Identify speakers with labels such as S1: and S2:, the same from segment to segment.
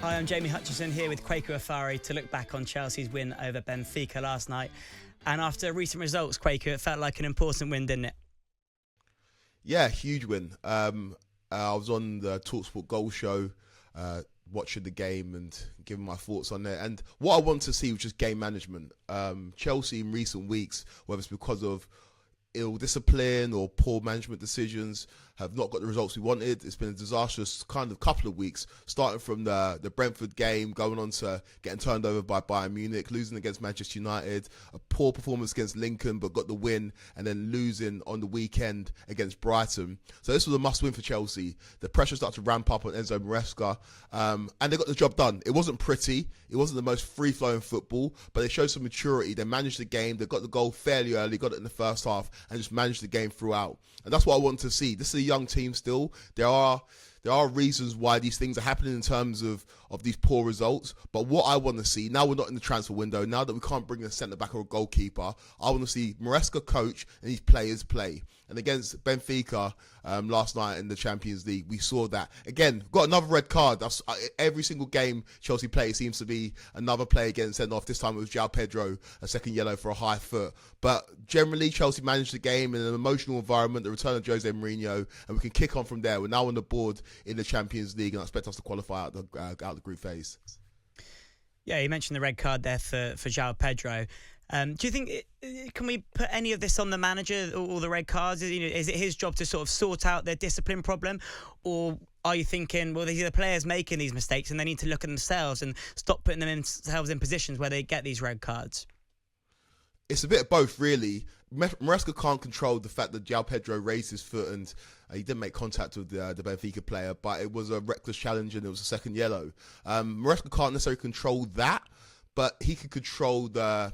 S1: Hi, I'm Jamie Hutchison here with Kweku Afari to look back on Chelsea's win over Benfica last night. And after recent results, Kweku, it felt like an important win, didn't it?
S2: Yeah, huge win. I was on the talkSPORT Goal Show watching the game and giving my thoughts on it. And what I wanted to see was just game management. Chelsea in recent weeks, whether it's because of ill discipline or poor management decisions, have not got the results we wanted. It's been a disastrous kind of couple of weeks, starting from the Brentford game, going on to getting turned over by Bayern Munich, losing against Manchester United, a poor performance against Lincoln but got the win, and then losing on the weekend against Brighton. So this was a must-win for Chelsea. The pressure started to ramp up on Enzo Maresca, and they got the job done. It wasn't pretty. It wasn't the most free-flowing football, but they showed some maturity. They managed the game. They got the goal fairly early, got it in the first half, and just managed the game throughout. And that's what I want to see. This is a young team still. There are reasons why these things are happening in terms of these poor results. But what I want to see, now we're not in the transfer window, now that we can't bring a centre-back or a goalkeeper, I want to see Maresca coach and these players play. And against Benfica last night in the Champions League, we saw that. Again, got another red card. Every single game Chelsea play seems to be another player getting sent off. This time it was João Pedro, a second yellow for a high foot. But generally, Chelsea managed the game in an emotional environment, the return of Jose Mourinho, and we can kick on from there. We're now on the board in the Champions League, and I expect us to qualify out the group phase.
S1: Yeah, you mentioned the red card there for João Pedro. Do you think, can we put any of this on the manager, or the red cards? Is it his job to sort of sort out their discipline problem? Or are you thinking, well, these are the players making these mistakes and they need to look at themselves and stop putting themselves in positions where they get these red cards?
S2: It's a bit of both, really. Maresca can't control the fact that João Pedro raised his foot and he didn't make contact with the Benfica player, but it was a reckless challenge and it was a second yellow. Maresca can't necessarily control that, but he can control the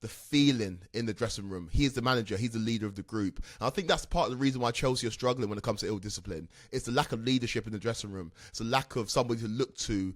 S2: feeling in the dressing room. He is the manager. He's the leader of the group. And I think that's part of the reason why Chelsea are struggling when it comes to ill discipline. It's the lack of leadership in the dressing room. It's the lack of somebody to look to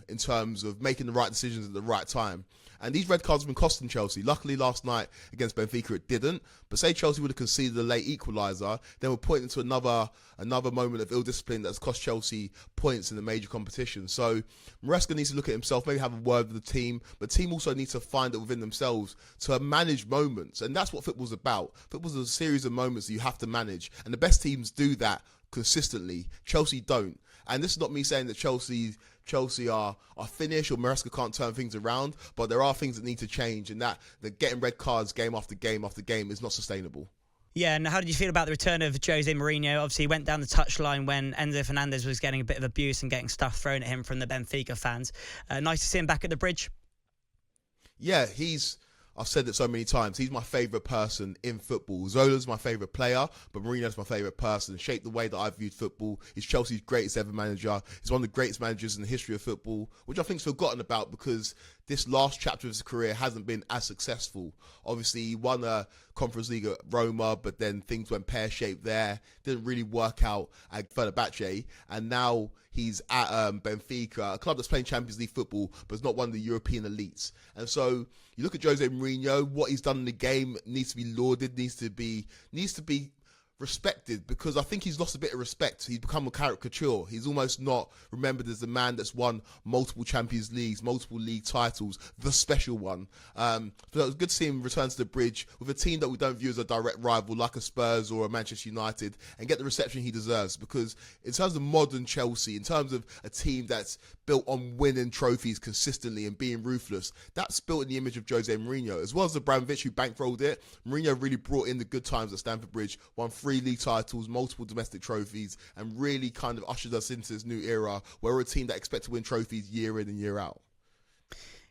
S2: in terms of making the right decisions at the right time. And these red cards have been costing Chelsea. Luckily, last night against Benfica, it didn't. But say Chelsea would have conceded a late equaliser, then we're pointing to another moment of ill discipline that's cost Chelsea points in the major competition. So Maresca needs to look at himself, maybe have a word with the team, but the team also needs to find it within themselves to manage moments. And that's what football's about. Football's a series of moments that you have to manage. And the best teams do that consistently. Chelsea don't. And this is not me saying that Chelsea are finished or Maresca can't turn things around, but there are things that need to change, and that getting red cards game after game after game is not sustainable.
S1: Yeah, and how did you feel about the return of Jose Mourinho? Obviously, he went down the touchline when Enzo Fernandez was getting a bit of abuse and getting stuff thrown at him from the Benfica fans. Nice to see him back at the Bridge.
S2: Yeah, I've said it so many times, he's my favourite person in football. Zola's my favourite player, but Mourinho's my favourite person. Shaped the way that I've viewed football. He's Chelsea's greatest ever manager. He's one of the greatest managers in the history of football, which I think's forgotten about because this last chapter of his career hasn't been as successful. Obviously, he won a Conference League at Roma, but then things went pear-shaped there. Didn't really work out at Fenerbahce, and now he's at Benfica, a club that's playing Champions League football, but it's not one of the European elites. And so you look at Jose Mourinho, what he's done in the game needs to be lauded, needs to be respected, because I think he's lost a bit of respect. He's become a caricature. He's almost not remembered as the man that's won multiple Champions Leagues, multiple league titles, the special one. So it was good to see him return to the Bridge with a team that we don't view as a direct rival like a Spurs or a Manchester United, and get the reception he deserves, because in terms of modern Chelsea, in terms of a team that's built on winning trophies consistently and being ruthless, that's built in the image of Jose Mourinho, as well as Abramovich who bankrolled it. Mourinho really brought in the good times at Stamford Bridge, won 3 league titles, multiple domestic trophies, and really kind of ushered us into this new era where we're a team that expect to win trophies year in and year out.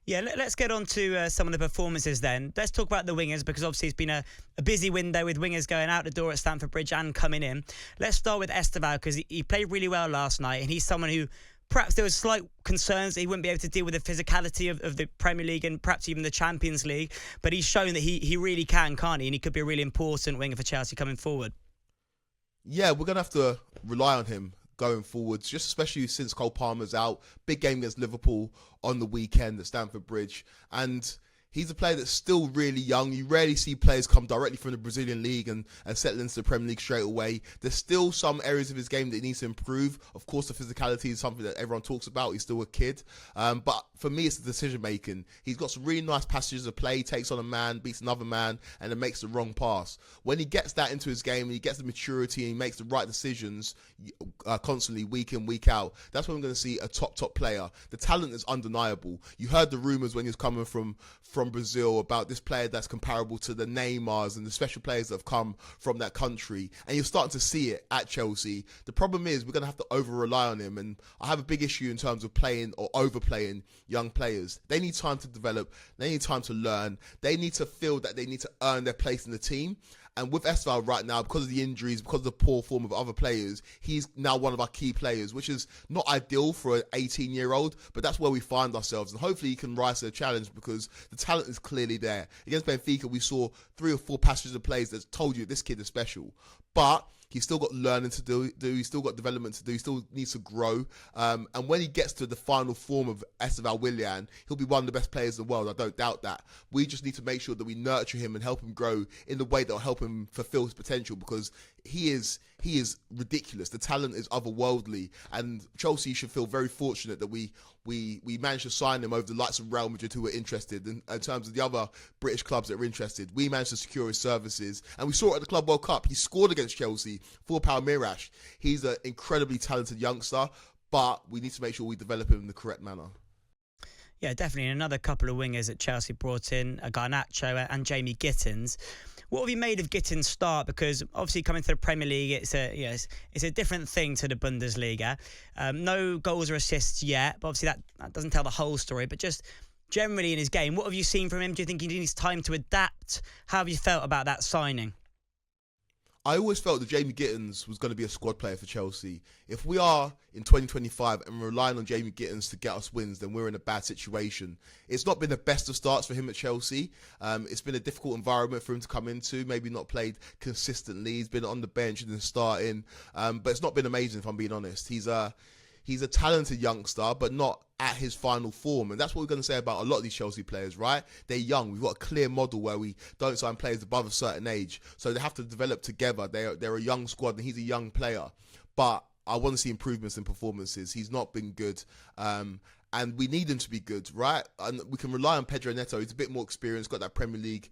S1: Yeah, let's get on to some of the performances then. Let's talk about the wingers, because obviously it's been a busy window with wingers going out the door at Stamford Bridge and coming in. Let's start with Esteval, because he played really well last night, and he's someone who perhaps there was slight concerns that he wouldn't be able to deal with the physicality of the Premier League and perhaps even the Champions League, but he's shown that he really can't he? And he could be a really important winger for Chelsea coming forward.
S2: Yeah, we're going to have to rely on him going forwards, just especially since Cole Palmer's out. Big game against Liverpool on the weekend at Stamford Bridge. And He's a player that's still really young. You rarely see players come directly from the Brazilian league and settle into the Premier League straight away. There's still some areas of his game that he needs to improve. Of course, the physicality is something that everyone talks about. He's still a kid. But for me, it's the decision making. He's got some really nice passages of play. He takes on a man, beats another man, and then makes the wrong pass. When he gets that into his game and he gets the maturity and he makes the right decisions constantly, week in, week out, that's when we're going to see a top player. The talent is undeniable. You heard the rumours when he was coming from Brazil about this player that's comparable to the Neymars and the special players that have come from that country, and you're starting to see it at Chelsea. The problem is we're going to have to over-rely on him, and I have a big issue in terms of playing or overplaying young players. They need time to develop, they need time to learn, they need to feel that they need to earn their place in the team. And with Esteval right now, because of the injuries, because of the poor form of other players, he's now one of our key players, which is not ideal for an 18-year-old, but that's where we find ourselves. And hopefully he can rise to the challenge because the talent is clearly there. Against Benfica, we saw 3 or 4 passages of plays that told you this kid is special. But he's still got learning to do. He's still got development to do. He still needs to grow. And when he gets to the final form of Esteval Willian, he'll be one of the best players in the world. I don't doubt that. We just need to make sure that we nurture him and help him grow in the way that will help him fulfill his potential, because he is ridiculous. The talent is otherworldly, and Chelsea should feel very fortunate that we managed to sign him over the likes of Real Madrid, who were interested. In terms of the other British clubs that were interested, we managed to secure his services, and we saw it at the Club World Cup. He scored against Chelsea for Palmeiras. He's an incredibly talented youngster, but we need to make sure we develop him in the correct manner.
S1: Yeah, definitely. And another couple of wingers that Chelsea brought in, Garnacho and Jamie Gittins. What have you made of Gittins' start? Because obviously coming to the Premier League, it's a different thing to the Bundesliga. No goals or assists yet, but obviously that doesn't tell the whole story. But just generally in his game, what have you seen from him? Do you think he needs time to adapt? How have you felt about that signing?
S2: I always felt that Jamie Gittins was going to be a squad player for Chelsea. If we are in 2025 and we're relying on Jamie Gittins to get us wins, then we're in a bad situation. It's not been the best of starts for him at Chelsea. It's been a difficult environment for him to come into, maybe not played consistently. He's been on the bench and then starting, but it's not been amazing, if I'm being honest. He's a talented youngster, but not at his final form. And that's what we're going to say about a lot of these Chelsea players, right? They're young. We've got a clear model where we don't sign players above a certain age. So they have to develop together. They're a young squad and he's a young player. But I want to see improvements in performances. He's not been good. And we need him to be good, right? And we can rely on Pedro Neto. He's a bit more experienced, got that Premier League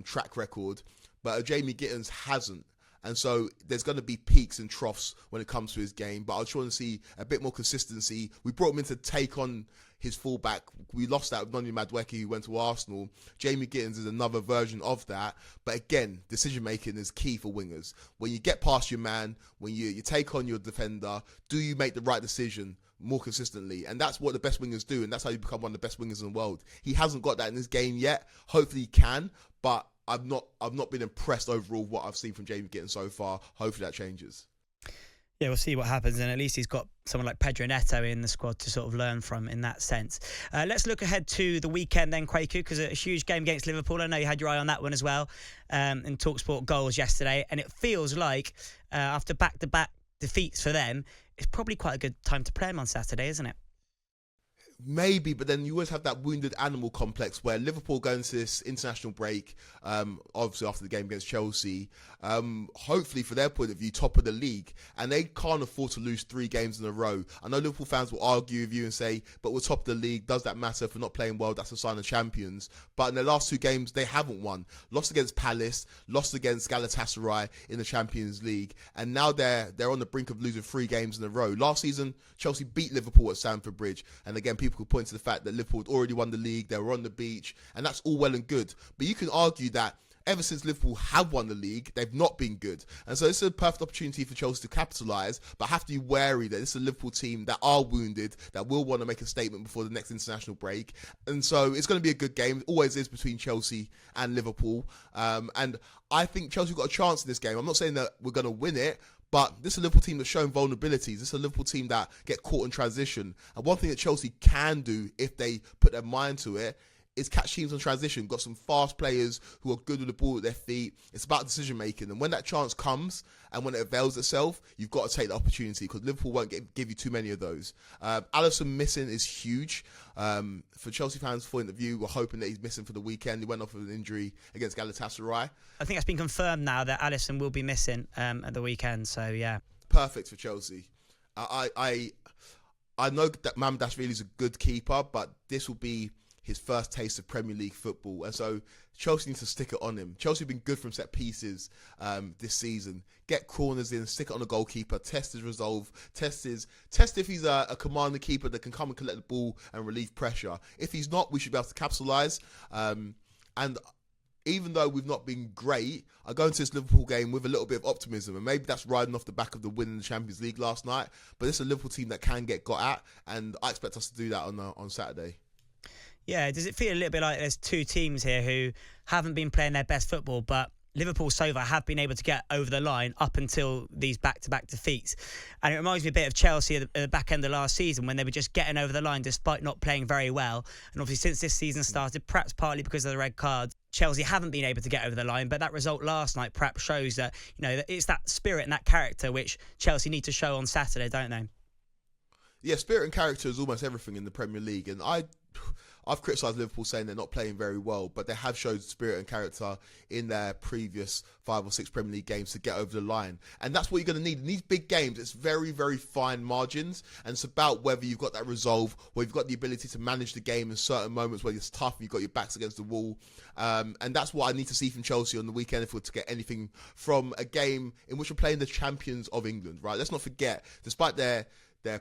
S2: track record. But Jamie Gittins hasn't. And so there's going to be peaks and troughs when it comes to his game. But I just want to see a bit more consistency. We brought him in to take on his fullback. We lost that with Noni Madueke, who went to Arsenal. Jamie Gittins is another version of that. But again, decision-making is key for wingers. When you get past your man, when you take on your defender, do you make the right decision more consistently? And that's what the best wingers do. And that's how you become one of the best wingers in the world. He hasn't got that in his game yet. Hopefully he can. But I've not been impressed overall with what I've seen from Jamie Gittins so far. Hopefully that changes.
S1: Yeah, we'll see what happens, and at least he's got someone like Pedro Neto in the squad to sort of learn from in that sense. Let's look ahead to the weekend then, Kweku, because a huge game against Liverpool. I know you had your eye on that one as well, in talkSPORT goals yesterday, and it feels like after back-to-back defeats for them, it's probably quite a good time to play them on Saturday, isn't it?
S2: Maybe, but then you always have that wounded animal complex where Liverpool go into this international break, obviously after the game against Chelsea, hopefully for their point of view, top of the league, and they can't afford to lose 3 games in a row. I know Liverpool fans will argue with you and say, but we're top of the league, does that matter? If we're not playing well, that's a sign of champions. But in their last 2 games, they haven't won. Lost against Palace, lost against Galatasaray in the Champions League, and now they're on the brink of losing 3 games in a row. Last season, Chelsea beat Liverpool at Stamford Bridge, and again, people could point to the fact that Liverpool had already won the league, they were on the beach, and that's all well and good. But you can argue that ever since Liverpool have won the league, they've not been good. And so this is a perfect opportunity for Chelsea to capitalise, but have to be wary that this is a Liverpool team that are wounded, that will want to make a statement before the next international break. And so it's going to be a good game. It always is between Chelsea and Liverpool. And I think Chelsea got a chance in this game. I'm not saying that we're going to win it, but this is a Liverpool team that's shown vulnerabilities. This is a Liverpool team that get caught in transition. And one thing that Chelsea can do, if they put their mind to it, is catch teams on transition. Got some fast players who are good with the ball at their feet. It's about decision making, and when that chance comes and when it avails itself, you've got to take the opportunity, because Liverpool won't give you too many of those. Alisson missing is huge. For Chelsea fans' point of view, we're hoping that he's missing for the weekend. He went off with an injury against Galatasaray.
S1: I think it's been confirmed now that Alisson will be missing at the weekend. So yeah,
S2: perfect for Chelsea. I know that Mamdashvili is a good keeper, but this will be his first taste of Premier League football, and so Chelsea needs to stick it on him. Chelsea have been good from set pieces this season. Get corners in, stick it on the goalkeeper, test his resolve, test if he's a commanding keeper that can come and collect the ball and relieve pressure. If he's not, we should be able to capitalise. And even though we've not been great, I go into this Liverpool game with a little bit of optimism, and maybe that's riding off the back of the win in the Champions League last night. But it's a Liverpool team that can get got at, and I expect us to do that on Saturday.
S1: Yeah, does it feel a little bit like there's two teams here who haven't been playing their best football, but Liverpool so far have been able to get over the line up until these back-to-back defeats? And it reminds me a bit of Chelsea at the back end of last season, when they were just getting over the line despite not playing very well. And obviously since this season started, perhaps partly because of the red card, Chelsea haven't been able to get over the line. But that result last night perhaps shows that, it's that spirit and that character which Chelsea need to show on Saturday, don't they?
S2: Yeah, spirit and character is almost everything in the Premier League. And I've criticised Liverpool saying they're not playing very well, but they have showed spirit and character in their previous 5 or 6 Premier League games to get over the line. And that's what you're going to need. In these big games, it's very, very fine margins, and it's about whether you've got that resolve, where you've got the ability to manage the game in certain moments where it's tough, you've got your backs against the wall. And that's what I need to see from Chelsea on the weekend if we're to get anything from a game in which we're playing the champions of England, right? Let's not forget, despite their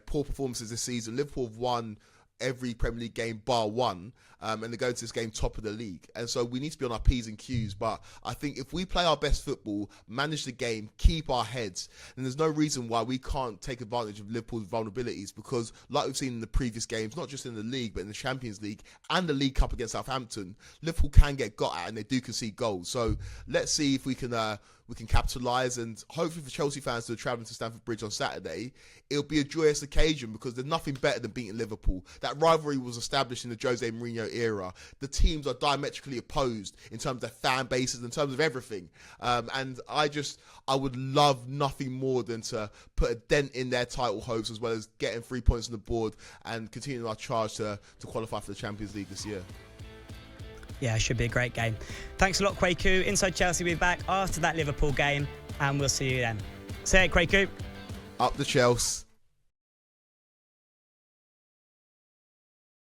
S2: poor performances this season, Liverpool have won every Premier League game bar one, and they go into this game top of the league. And so we need to be on our P's and Q's. But I think if we play our best football, manage the game, keep our heads, then there's no reason why we can't take advantage of Liverpool's vulnerabilities, because like we've seen in the previous games, not just in the league, but in the Champions League and the League Cup against Southampton, Liverpool can get got at, and they do concede goals. So let's see if we can capitalise, and hopefully for Chelsea fans who are travelling to Stamford Bridge on Saturday, it'll be a joyous occasion, because there's nothing better than beating Liverpool. That rivalry was established in the Jose Mourinho era. The teams are diametrically opposed in terms of their fan bases, in terms of everything. And I would love nothing more than to put a dent in their title hopes, as well as getting 3 points on the board and continuing our charge to qualify for the Champions League this year.
S1: Yeah, it should be a great game. Thanks a lot, Kweku. Inside Chelsea will be back after that Liverpool game, and we'll see you then. Say it, Kweku.
S2: Up the Chelsea.